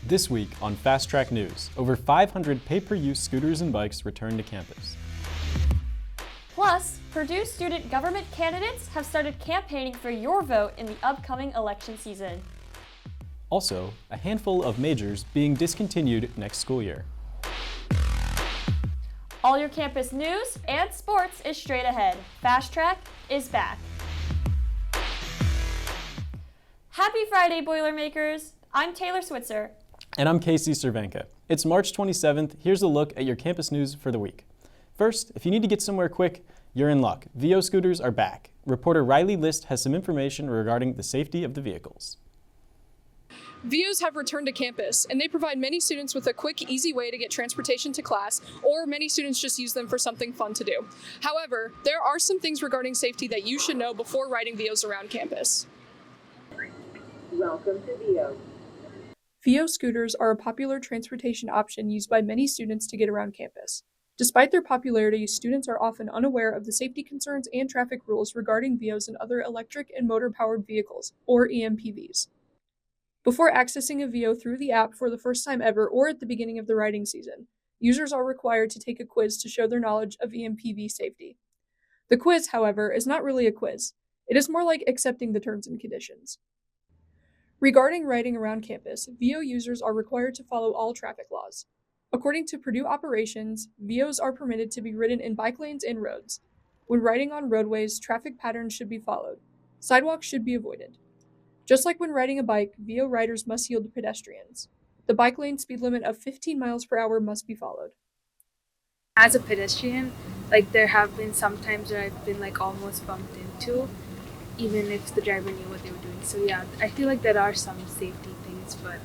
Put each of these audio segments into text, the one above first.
This week on Fast Track News, over 500 pay-per-use scooters and bikes return to campus. Plus, Purdue student government candidates have started campaigning for your vote in the upcoming election season. Also, a handful of majors being discontinued next school year. All your campus news and sports is straight ahead. Fast Track is back. Happy Friday, Boilermakers! I'm Taylor Switzer. And I'm Casey Cervenka. It's March 27th. Here's a look at your campus news for the week. First, if you need to get somewhere quick, you're in luck. VO scooters are back. Reporter Riley List has some information regarding the safety of the vehicles. VOs have returned to campus, and they provide many students with a quick, easy way to get transportation to class, or many students just use them for something fun to do. However, there are some things regarding safety that you should know before riding VOs around campus. Welcome to VO. VO scooters are a popular transportation option used by many students to get around campus. Despite their popularity, students are often unaware of the safety concerns and traffic rules regarding VOs and other electric and motor-powered vehicles, or EMPVs. Before accessing a VO through the app for the first time ever or at the beginning of the riding season, users are required to take a quiz to show their knowledge of EMPV safety. The quiz, however, is not really a quiz. It is more like accepting the terms and conditions. Regarding riding around campus, VO users are required to follow all traffic laws. According to Purdue Operations, VOs are permitted to be ridden in bike lanes and roads. When riding on roadways, traffic patterns should be followed. Sidewalks should be avoided. Just like when riding a bike, VO riders must yield to pedestrians. The bike lane speed limit of 15 miles per hour must be followed. As a pedestrian, there have been some times where I've been almost bumped into, even if the driver knew what they were doing. So yeah, I feel like there are some safety things, but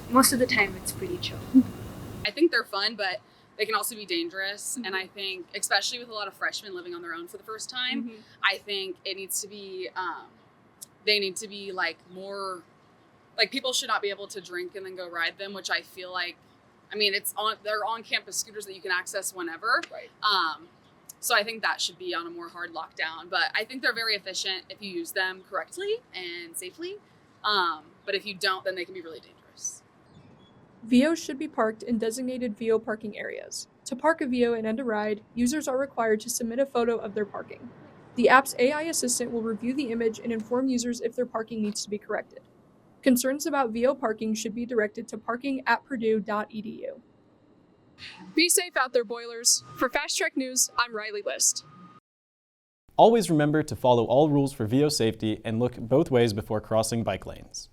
most of the time it's pretty chill. I think they're fun, but they can also be dangerous. Mm-hmm. And I think, especially with a lot of freshmen living on their own for the first time, mm-hmm. I think it needs to be, they need to be more, people should not be able to drink and then go ride them, which I feel like, they're on campus scooters that you can access whenever. Right. So I think that should be on a more hard lockdown, but I think they're very efficient if you use them correctly and safely. But if you don't, then they can be really dangerous. VOs should be parked in designated VO parking areas. To park a VO and end a ride, users are required to submit a photo of their parking. The app's AI assistant will review the image and inform users if their parking needs to be corrected. Concerns about VO parking should be directed to parking@purdue.edu. Be safe out there, Boilers. For Fast Track News, I'm Riley List. Always remember to follow all rules for VO safety and look both ways before crossing bike lanes.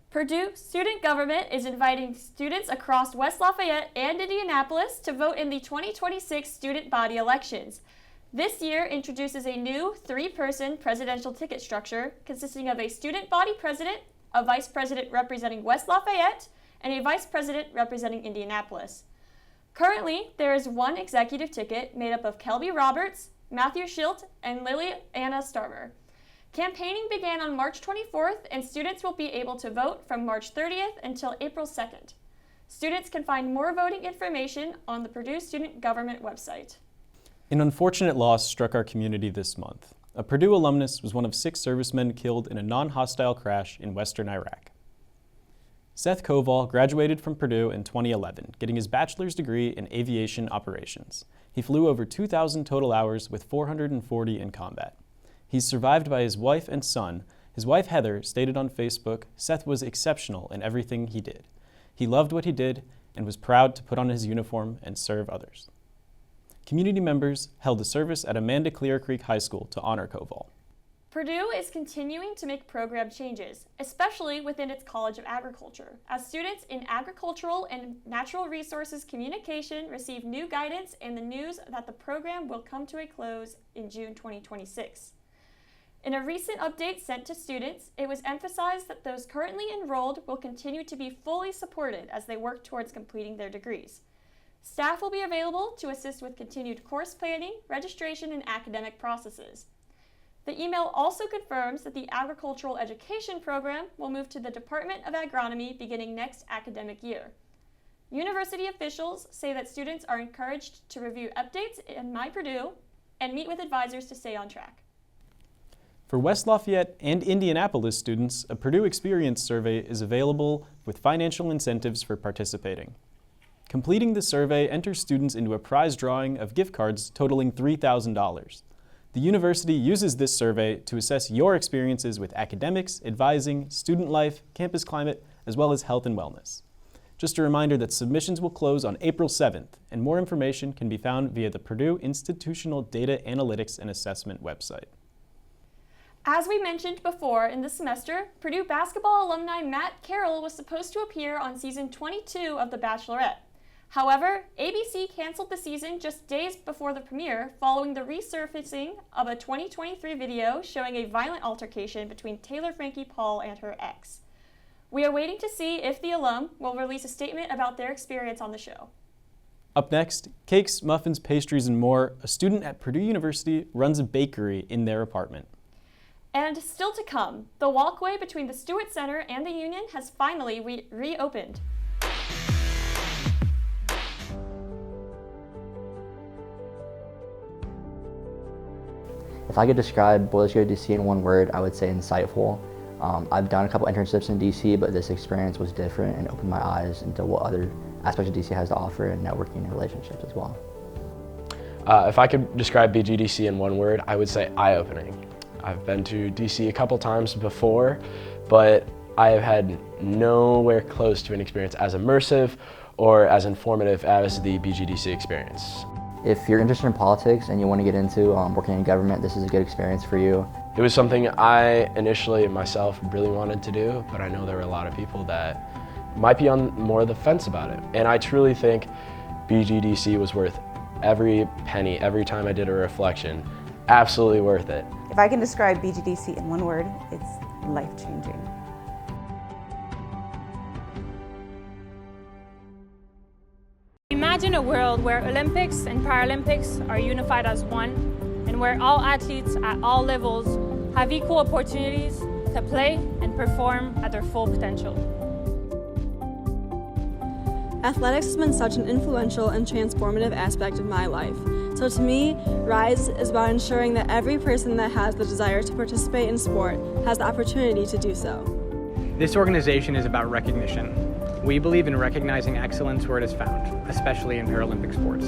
Purdue student government is inviting students across West Lafayette and Indianapolis to vote in the 2026 student body elections. This year introduces a new 3-person presidential ticket structure consisting of a student body president, a vice president representing West Lafayette, and a vice president representing Indianapolis. Currently, there is one executive ticket made up of Kelby Roberts, Matthew Schilt, and Lily Anna Starmer. Campaigning began on March 24th, and students will be able to vote from March 30th until April 2nd. Students can find more voting information on the Purdue Student Government website. An unfortunate loss struck our community this month. A Purdue alumnus was one of 6 servicemen killed in a non-hostile crash in western Iraq. Seth Koval graduated from Purdue in 2011, getting his bachelor's degree in aviation operations. He flew over 2,000 total hours with 440 in combat. He's survived by his wife and son. His wife, Heather, stated on Facebook, "Seth was exceptional in everything he did. He loved what he did and was proud to put on his uniform and serve others." Community members held a service at Amanda Clear Creek High School to honor Koval. Purdue is continuing to make program changes, especially within its College of Agriculture, as students in agricultural and natural resources communication receive new guidance and the news that the program will come to a close in June 2026. In a recent update sent to students, it was emphasized that those currently enrolled will continue to be fully supported as they work towards completing their degrees. Staff will be available to assist with continued course planning, registration, and academic processes. The email also confirms that the agricultural education program will move to the Department of Agronomy beginning next academic year. University officials say that students are encouraged to review updates in My Purdue and meet with advisors to stay on track. For West Lafayette and Indianapolis students, a Purdue Experience survey is available with financial incentives for participating. Completing the survey enters students into a prize drawing of gift cards totaling $3,000. The university uses this survey to assess your experiences with academics, advising, student life, campus climate, as well as health and wellness. Just a reminder that submissions will close on April 7th, and more information can be found via the Purdue Institutional Data Analytics and Assessment website. As we mentioned before in this semester, Purdue basketball alumni Matt Carroll was supposed to appear on season 22 of The Bachelorette. However, ABC canceled the season just days before the premiere following the resurfacing of a 2023 video showing a violent altercation between Taylor Frankie Paul and her ex. We are waiting to see if the alum will release a statement about their experience on the show. Up next, cakes, muffins, pastries, and more, a student at Purdue University runs a bakery in their apartment. And still to come, the walkway between the Stewart Center and the Union has finally reopened. If I could describe Boys Go DC in one word, I would say insightful. I've done a couple internships in DC, but this experience was different and opened my eyes into what other aspects of DC has to offer in networking and relationships as well. If I could describe BGDC in one word, I would say eye-opening. I've been to DC a couple times before, but I have had nowhere close to an experience as immersive or as informative as the BGDC experience. If you're interested in politics and you want to get into working in government, this is a good experience for you. It was something I initially myself really wanted to do, but I know there were a lot of people that might be on more of the fence about it. And I truly think BGDC was worth every penny, every time I did a reflection. Absolutely worth it. If I can describe BGDC in one word, it's life-changing. Imagine a world where Olympics and Paralympics are unified as one, and where all athletes at all levels have equal opportunities to play and perform at their full potential. Athletics has been such an influential and transformative aspect of my life. So to me, RISE is about ensuring that every person that has the desire to participate in sport has the opportunity to do so. This organization is about recognition. We believe in recognizing excellence where it is found, especially in Paralympic sports.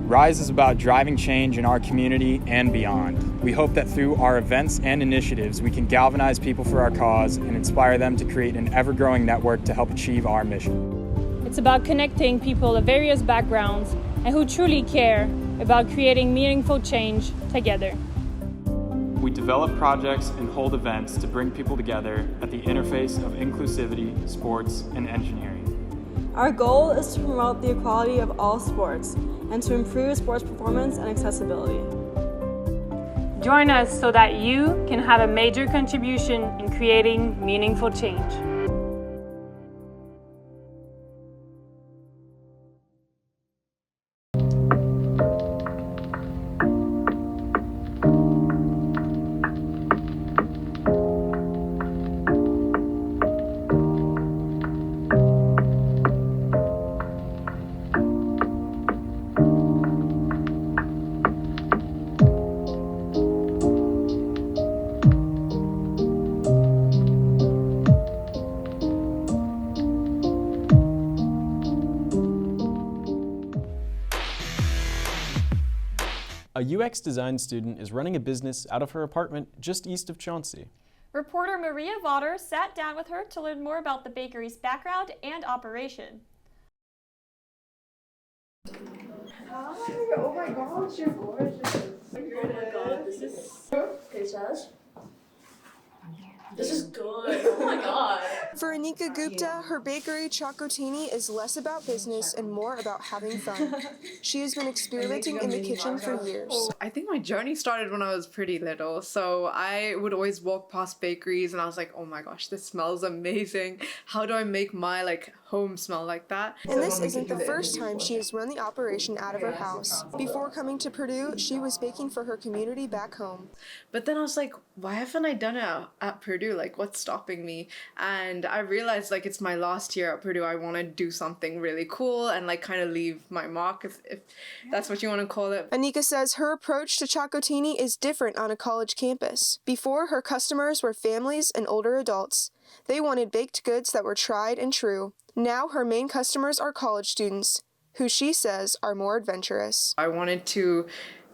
RISE is about driving change in our community and beyond. We hope that through our events and initiatives, we can galvanize people for our cause and inspire them to create an ever-growing network to help achieve our mission. It's about connecting people of various backgrounds and who truly care about creating meaningful change together. We develop projects and hold events to bring people together at the interface of inclusivity, sports, and engineering. Our goal is to promote the equality of all sports and to improve sports performance and accessibility. Join us so that you can have a major contribution in creating meaningful change. A UX design student is running a business out of her apartment just east of Chauncey. Reporter Maria Vaughter sat down with her to learn more about the bakery's background and operation. Hi, oh my gosh, you're gorgeous. Oh my god, this is so good, Josh. This is good. Oh my god. For Anika Gupta, her bakery Chocotini is less about business and more about having fun. She has been experimenting in the kitchen for years. I think my journey started when I was pretty little. So I would always walk past bakeries and I was like, oh my gosh, this smells amazing. How do I make my home smell like that? And this isn't the first time she has run the operation out of her house. Before coming to Purdue, she was baking for her community back home. But then I was like, why haven't I done it at Purdue? What's stopping me? And and I realized like it's my last year at Purdue. I want to do something really cool and like kind of leave my mark, if that's what you want to call it. Anika says her approach to Chocotini is different on a college campus. Before, her customers were families and older adults. They wanted baked goods that were tried and true. Now her main customers are college students, who she says are more adventurous. I wanted to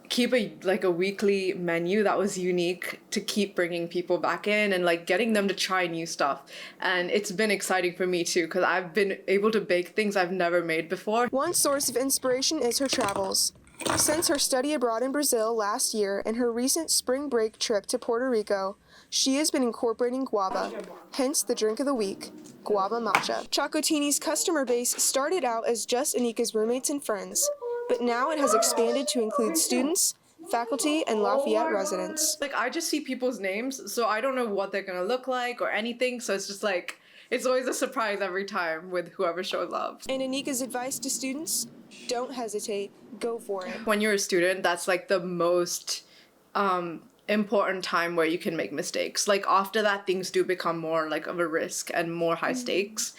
keep a weekly menu that was unique to keep bringing people back in and like getting them to try new stuff. And it's been exciting for me too, because I've been able to bake things I've never made before. One source of inspiration is her travels. Since her study abroad in Brazil last year and her recent spring break trip to Puerto Rico, she has been incorporating guava, hence the drink of the week, guava matcha. Chocotini's customer base started out as just Anika's roommates and friends, but now it has expanded to include students, faculty, and Lafayette residents. Like, I just see people's names, so I don't know what they're gonna look like or anything, so it's just like, it's always a surprise every time with whoever shows up. And Anika's advice to students, don't hesitate, go for it. When you're a student, that's like the most important time where you can make mistakes. Like after that, things do become more like of a risk and more high stakes.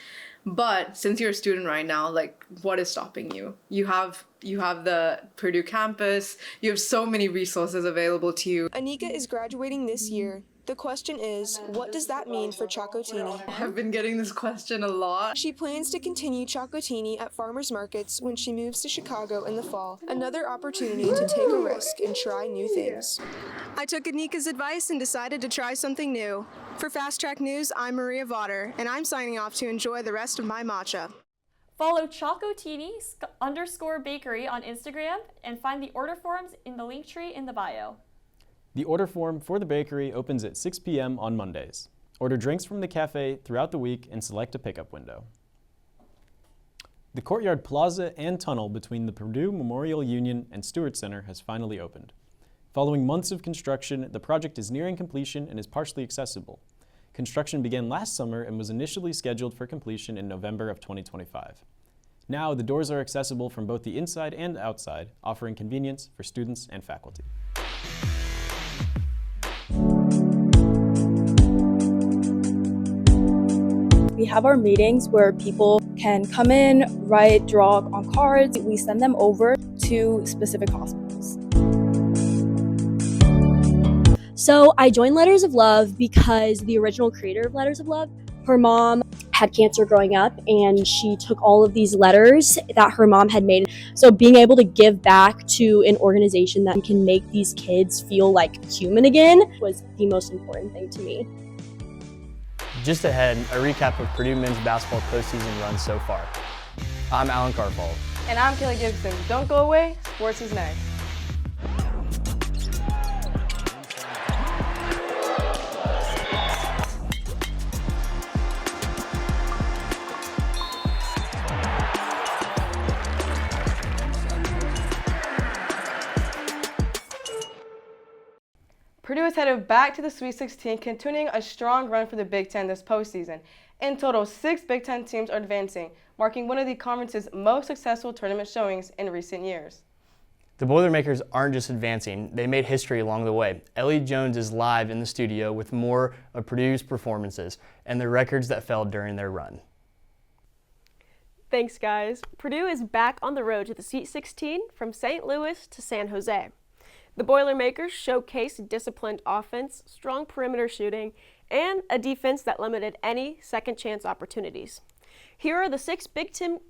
But since you're a student right now, like what is stopping you? You have the Purdue campus, you have so many resources available to you. Anika is graduating this year. The question is, what does that mean for Chocotini? I've been getting this question a lot. She plans to continue Chocotini at farmers markets when she moves to Chicago in the fall. Another opportunity to take a risk and try new things. I took Anika's advice and decided to try something new. For Fast Track News, I'm Maria Vaughter, and I'm signing off to enjoy the rest of my matcha. Follow Chocotini_bakery on Instagram and find the order forms in the link tree in the bio. The order form for the bakery opens at 6 p.m. on Mondays. Order drinks from the cafe throughout the week and select a pickup window. The courtyard plaza and tunnel between the Purdue Memorial Union and Stewart Center has finally opened. Following months of construction, the project is nearing completion and is partially accessible. Construction began last summer and was initially scheduled for completion in November of 2025. Now, the doors are accessible from both the inside and outside, offering convenience for students and faculty. We have our meetings where people can come in, write, draw on cards. We send them over to specific hospitals. So I joined Letters of Love because the original creator of Letters of Love, her mom had cancer growing up and she took all of these letters that her mom had made. So being able to give back to an organization that can make these kids feel like human again was the most important thing to me. Just ahead, a recap of Purdue men's basketball postseason run so far. I'm Alan Carfall. And I'm Kelly Gibson. Don't go away, sports is next. Purdue is headed back to the Sweet 16, continuing a strong run for the Big Ten this postseason. In total, 6 Big Ten teams are advancing, marking one of the conference's most successful tournament showings in recent years. The Boilermakers aren't just advancing, they made history along the way. Ellie Jones is live in the studio with more of Purdue's performances and the records that fell during their run. Thanks, guys. Purdue is back on the road to the Sweet 16 from St. Louis to San Jose. The Boilermakers showcased disciplined offense, strong perimeter shooting, and a defense that limited any second-chance opportunities. Here are the 6 Big Ten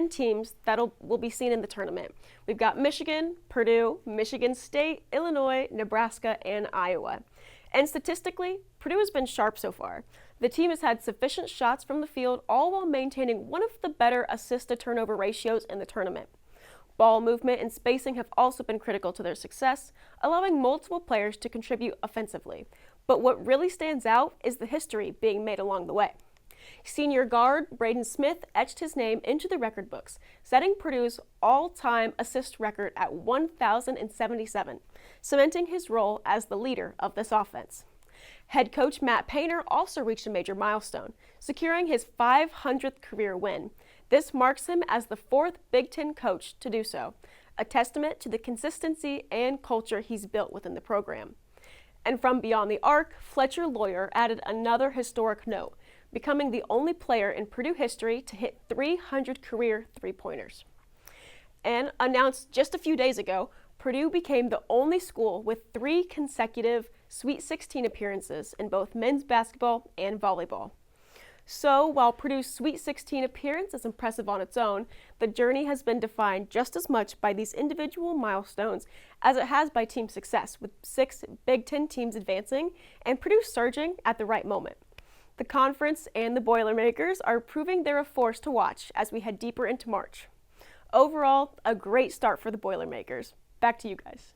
teams that will be seen in the tournament. We've got Michigan, Purdue, Michigan State, Illinois, Nebraska, and Iowa. And statistically, Purdue has been sharp so far. The team has had sufficient shots from the field, all while maintaining one of the better assist-to-turnover ratios in the tournament. Ball movement and spacing have also been critical to their success, allowing multiple players to contribute offensively. But what really stands out is the history being made along the way. Senior guard Braden Smith etched his name into the record books, setting Purdue's all-time assist record at 1,077, cementing his role as the leader of this offense. Head coach Matt Painter also reached a major milestone, securing his 500th career win. This marks him as the 4th Big Ten coach to do so, a testament to the consistency and culture he's built within the program. And from beyond the arc, Fletcher Lawyer added another historic note, becoming the only player in Purdue history to hit 300 career three-pointers. And announced just a few days ago, Purdue became the only school with 3 consecutive Sweet 16 appearances in both men's basketball and volleyball. So while Purdue's Sweet 16 appearance is impressive on its own, the journey has been defined just as much by these individual milestones as it has by team success, with 6 Big Ten teams advancing and Purdue surging at the right moment. The conference and the Boilermakers are proving they're a force to watch as we head deeper into March. Overall, a great start for the Boilermakers. Back to you guys.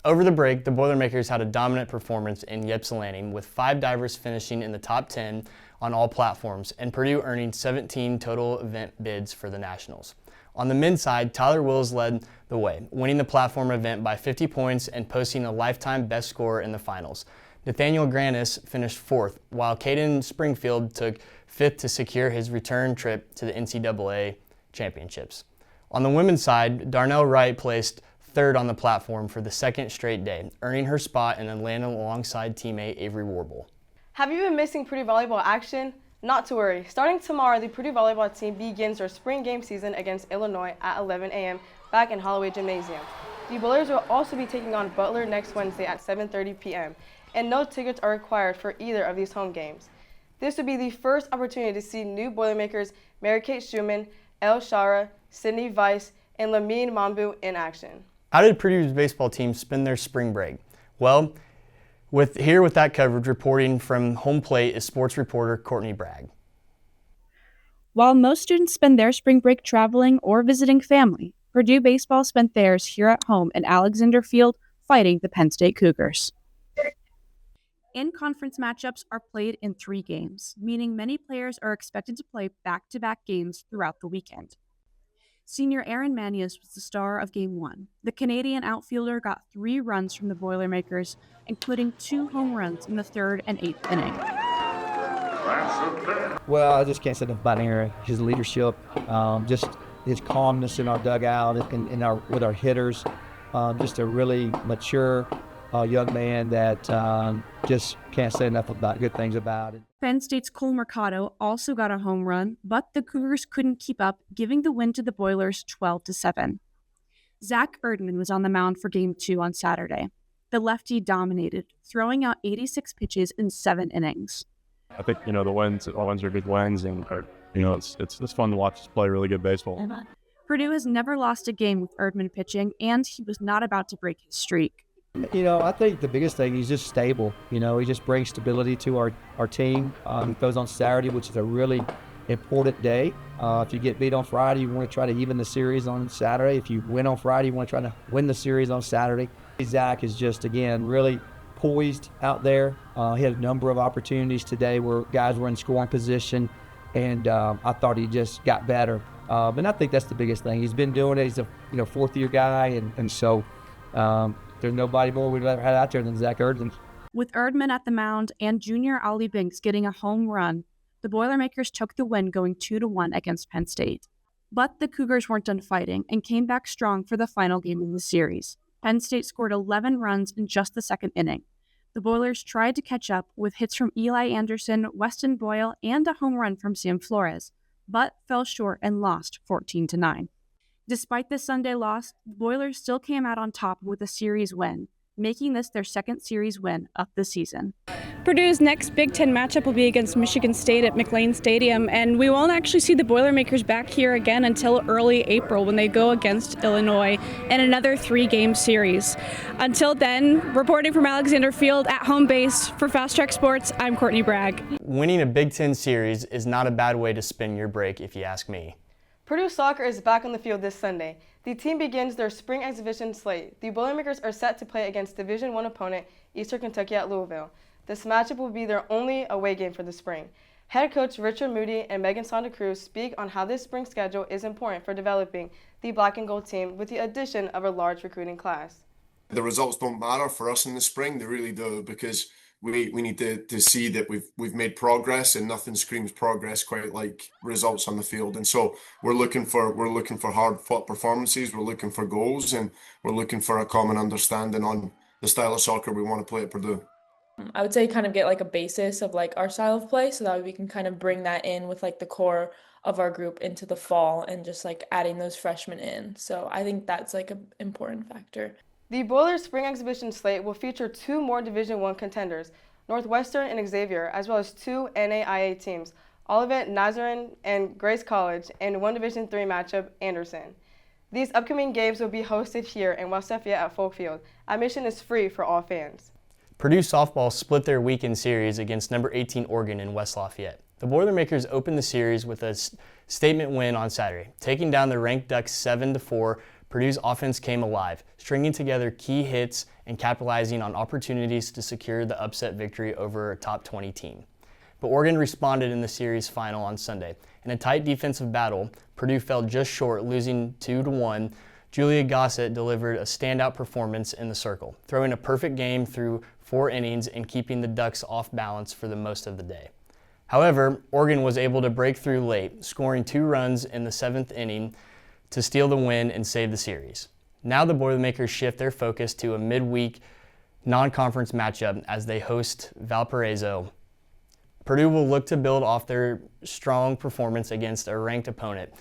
Over the break, the Boilermakers had a dominant performance in Ypsilanti, with 5 divers finishing in the top 10 on all platforms, and Purdue earning 17 total event bids for the Nationals. On the men's side, Tyler Wills led the way, winning the platform event by 50 points and posting a lifetime best score in the finals. Nathaniel Granis finished 4th, while Caden Springfield took 5th to secure his return trip to the NCAA championships. On the women's side, Darnell Wright placed 3rd on the platform for the 2nd straight day, earning her spot in Atlanta alongside teammate Avery Warble. Have you been missing Purdue volleyball action? Not to worry. Starting tomorrow, the Purdue volleyball team begins their spring game season against Illinois at 11 a.m. back in Holloway Gymnasium. The Boilers will also be taking on Butler next Wednesday at 7:30 p.m., and no tickets are required for either of these home games. This would be the first opportunity to see new Boilermakers Mary-Kate Schumann, Elle Shara, Sydney Weiss, and Lamine Mambu in action. How did Purdue's baseball team spend their spring break? Well, with that coverage, reporting from home plate is sports reporter Courtney Bragg. While most students spend their spring break traveling or visiting family, Purdue baseball spent theirs here at home in Alexander Field fighting the Penn State Cougars. In-conference matchups are played in 3 games, meaning many players are expected to play back-to-back games throughout the weekend. Senior Aaron Manias was the star of Game 1. The Canadian outfielder got 3 runs from the Boilermakers, including 2 home runs in the 3rd and 8th inning. Well, I just can't say enough about Aaron. His leadership, just his calmness in our dugout, with our hitters, just a really mature young man that just can't say enough about good things about it. Penn State's Cole Mercado also got a home run, but the Cougars couldn't keep up, giving the win to the Boilers 12-7. Zach Erdman was on the mound for Game 2 on Saturday. The lefty dominated, throwing out 86 pitches in 7 innings. I think, the wins are good wins, and, it's fun to watch us play really good baseball. Purdue has never lost a game with Erdman pitching, and he was not about to break his streak. I think the biggest thing, he's just stable. He just brings stability to our team. He goes on Saturday, which is a really important day. If you get beat on Friday, you want to try to even the series on Saturday. If you win on Friday, you want to try to win the series on Saturday. Zach is just, again, really poised out there. He had a number of opportunities today where guys were in scoring position, and I thought he just got better. And I think that's the biggest thing. He's been doing it. He's a fourth-year guy, and so there's nobody more we've ever had out there than Zach Erdman. With Erdman at the mound and junior Ollie Binks getting a home run, the Boilermakers took the win, going 2-1 against Penn State. But the Cougars weren't done fighting and came back strong for the final game in the series. Penn State scored 11 runs in just the 2nd inning. The Boilers tried to catch up with hits from Eli Anderson, Weston Boyle, and a home run from Sam Flores, but fell short and lost 14-9. Despite the Sunday loss, the Boilers still came out on top with a series win, making this their 2nd series win of the season. Purdue's next Big Ten matchup will be against Michigan State at McLean Stadium, and we won't actually see the Boilermakers back here again until early April when they go against Illinois in another 3-game series. Until then, reporting from Alexander Field at home base for Fast Track Sports, I'm Courtney Bragg. Winning a Big Ten series is not a bad way to spend your break, if you ask me. Purdue soccer is back on the field this Sunday. The team begins their spring exhibition slate. The Boilermakers are set to play against Division I opponent Eastern Kentucky at Louisville. This matchup will be their only away game for the spring. Head coach Richard Moody and Megan Santa Cruz speak on how this spring schedule is important for developing the black and gold team with the addition of a large recruiting class. The results don't matter for us in the spring, they really do, because we need to see that we've made progress, and nothing screams progress quite like results on the field. And so we're looking for hard-fought performances, we're looking for goals, and we're looking for a common understanding on the style of soccer we want to play at Purdue. I would say kind of get like a basis of like our style of play so that we can kind of bring that in with like the core of our group into the fall and just like adding those freshmen in. So I think that's like an important factor. The Boilers Spring Exhibition slate will feature 2 more Division I contenders, Northwestern and Xavier, as well as 2 NAIA teams, Olivet, Nazarene, and Grace College, and 1 Division III matchup, Anderson. These upcoming games will be hosted here in West Lafayette at Folk Field. Admission is free for all fans. Purdue softball split their weekend series against number 18 Oregon in West Lafayette. The Boilermakers opened the series with a statement win on Saturday. Taking down the ranked Ducks 7-4, Purdue's offense came alive, stringing together key hits and capitalizing on opportunities to secure the upset victory over a top 20 team. But Oregon responded in the series final on Sunday. In a tight defensive battle, Purdue fell just short, losing 2-1. Julia Gossett delivered a standout performance in the circle, throwing a perfect game through 4 innings and keeping the Ducks off balance for the most of the day. However, Oregon was able to break through late, scoring 2 runs in the 7th inning to steal the win and save the series. Now the Boilermakers shift their focus to a midweek non-conference matchup as they host Valparaiso. Purdue will look to build off their strong performance against a ranked opponent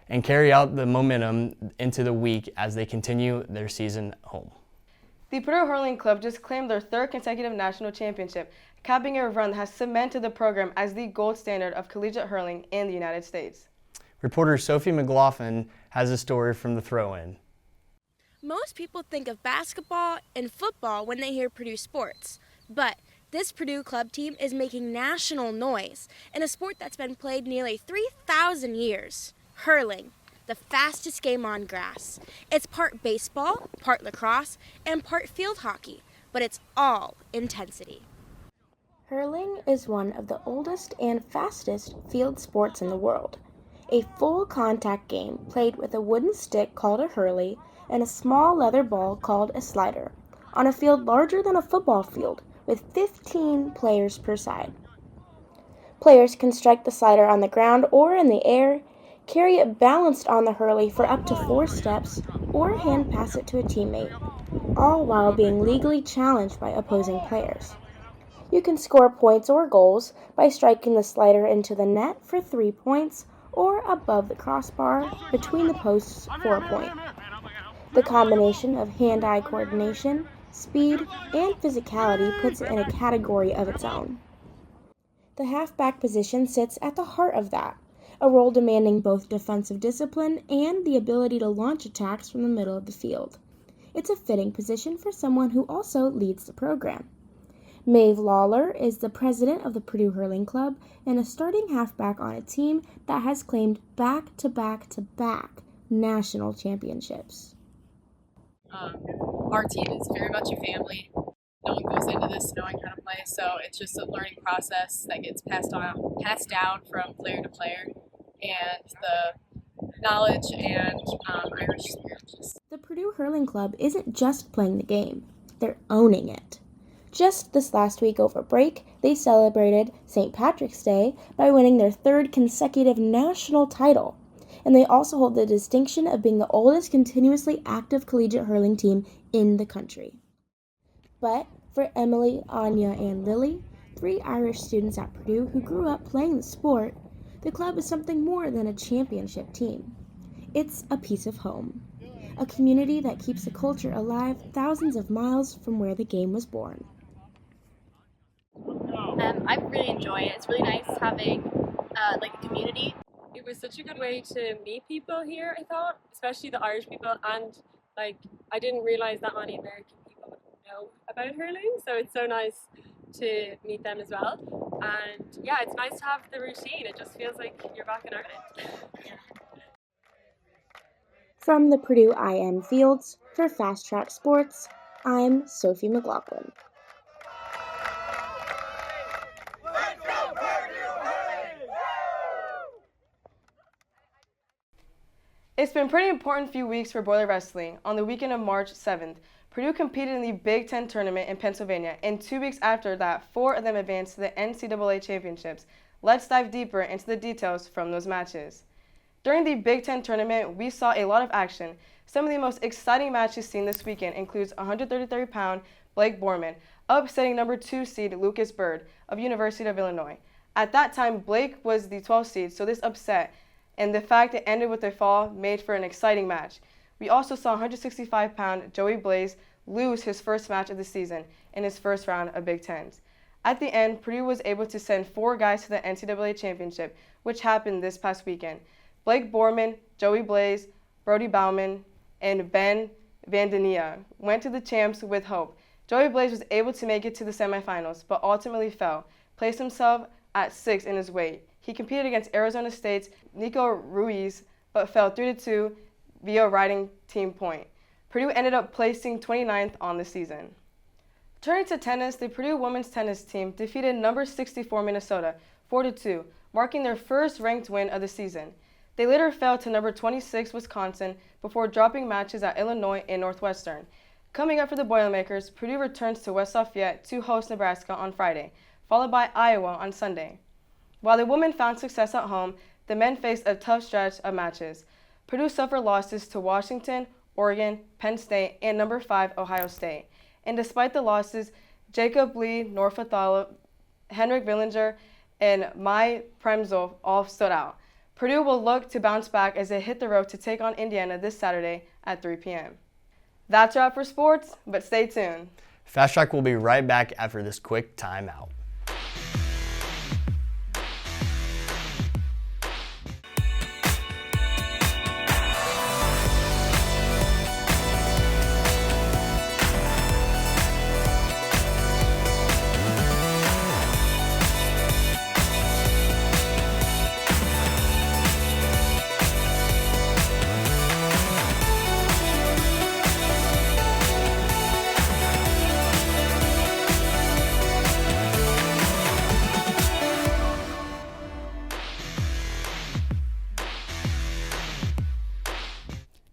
and carry out the momentum into the week as they continue their season home. The Purdue Hurling Club just claimed their 3rd consecutive national championship, capping a run that has cemented the program as the gold standard of collegiate hurling in the United States. Reporter Sophie McLaughlin has a story from the throw-in. Most people think of basketball and football when they hear Purdue sports, but this Purdue club team is making national noise in a sport that's been played nearly 3,000 years, hurling, the fastest game on grass. It's part baseball, part lacrosse, and part field hockey, but it's all intensity. Hurling is one of the oldest and fastest field sports in the world. A full contact game played with a wooden stick called a hurley and a small leather ball called a slider on a field larger than a football field with 15 players per side. Players can strike the slider on the ground or in the air, carry it balanced on the hurley for up to 4 steps, or hand pass it to a teammate, all while being legally challenged by opposing players. You can score points or goals by striking the slider into the net for 3 points or above the crossbar between the posts for a point. The combination of hand-eye coordination, speed, and physicality puts it in a category of its own. The halfback position sits at the heart of that, a role demanding both defensive discipline and the ability to launch attacks from the middle of the field. It's a fitting position for someone who also leads the program. Maeve Lawler is the president of the Purdue Hurling Club and a starting halfback on a team that has claimed back-to-back-to-back national championships. Our team is very much a family. No one goes into this knowing how to play, so it's just a learning process that gets passed down from player to player, and the knowledge and Irish spirit. The Purdue Hurling Club isn't just playing the game, they're owning it. Just this last week over break, they celebrated St. Patrick's Day by winning their 3rd consecutive national title. And they also hold the distinction of being the oldest continuously active collegiate hurling team in the country. But for Emily, Anya, and Lily, 3 Irish students at Purdue who grew up playing the sport, the club is something more than a championship team. It's a piece of home, a community that keeps the culture alive thousands of miles from where the game was born. I really enjoy it. It's really nice having like a community. It was such a good way to meet people here, I thought, especially the Irish people, and like I didn't realize that many American people know about hurling, so it's so nice to meet them as well. And yeah, it's nice to have the routine. It just feels like you're back in Ireland. From the Purdue IM fields for Fast Track Sports, I'm Sophie McLaughlin. It's been a pretty important few weeks for Boiler Wrestling. On the weekend of March 7th, Purdue competed in the Big Ten tournament in Pennsylvania, and 2 weeks after that, 4 of them advanced to the NCAA championships. Let's dive deeper into the details from those matches. During the Big Ten tournament, we saw a lot of action. Some of the most exciting matches seen this weekend includes 133-pound Blake Borman upsetting number 2 seed Lucas Bird of University of Illinois. At that time, Blake was the 12th seed, so this upset and the fact it ended with a fall made for an exciting match. We also saw 165-pound Joey Blaze lose his first match of the season in his first round of Big Tens. At the end, Purdue was able to send 4 guys to the NCAA championship, which happened this past weekend. Blake Borman, Joey Blaze, Brody Bauman, and Ben Vandenia went to the champs with hope. Joey Blaze was able to make it to the semifinals, but ultimately fell, placed himself at 6th in his weight. He competed against Arizona State's Nico Ruiz, but fell 3-2 via riding team point. Purdue ended up placing 29th on the season. Turning to tennis, the Purdue women's tennis team defeated number 64 Minnesota 4-2, marking their first ranked win of the season. They later fell to number 26 Wisconsin before dropping matches at Illinois and Northwestern. Coming up for the Boilermakers, Purdue returns to West Lafayette to host Nebraska on Friday, followed by Iowa on Sunday. While the women found success at home, the men faced a tough stretch of matches. Purdue suffered losses to Washington, Oregon, Penn State, and number 5 Ohio State. And despite the losses, Jacob Lee, Norfathala, Henrik Villinger, and Mai Premzel all stood out. Purdue will look to bounce back as they hit the road to take on Indiana this Saturday at 3 p.m. That's a wrap for sports, but stay tuned. Fast Track will be right back after this quick timeout.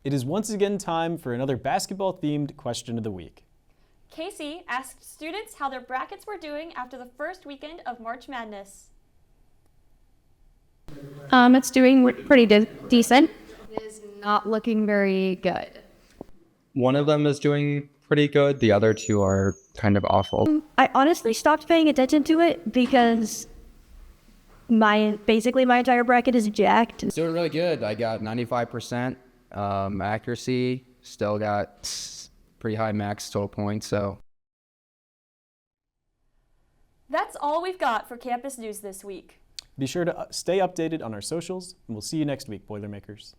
It is once again time for another basketball-themed question of the week. Casey asked students how their brackets were doing after the first weekend of March Madness. It's doing pretty decent. It is not looking very good. One of them is doing pretty good. The other two are kind of awful. I honestly stopped paying attention to it because basically my entire bracket is jacked. It's doing really good. I got 95% accuracy. Still got pretty high max total points. So that's all we've got for campus news this week. Be sure to stay updated on our socials, and we'll see you next week, Boilermakers.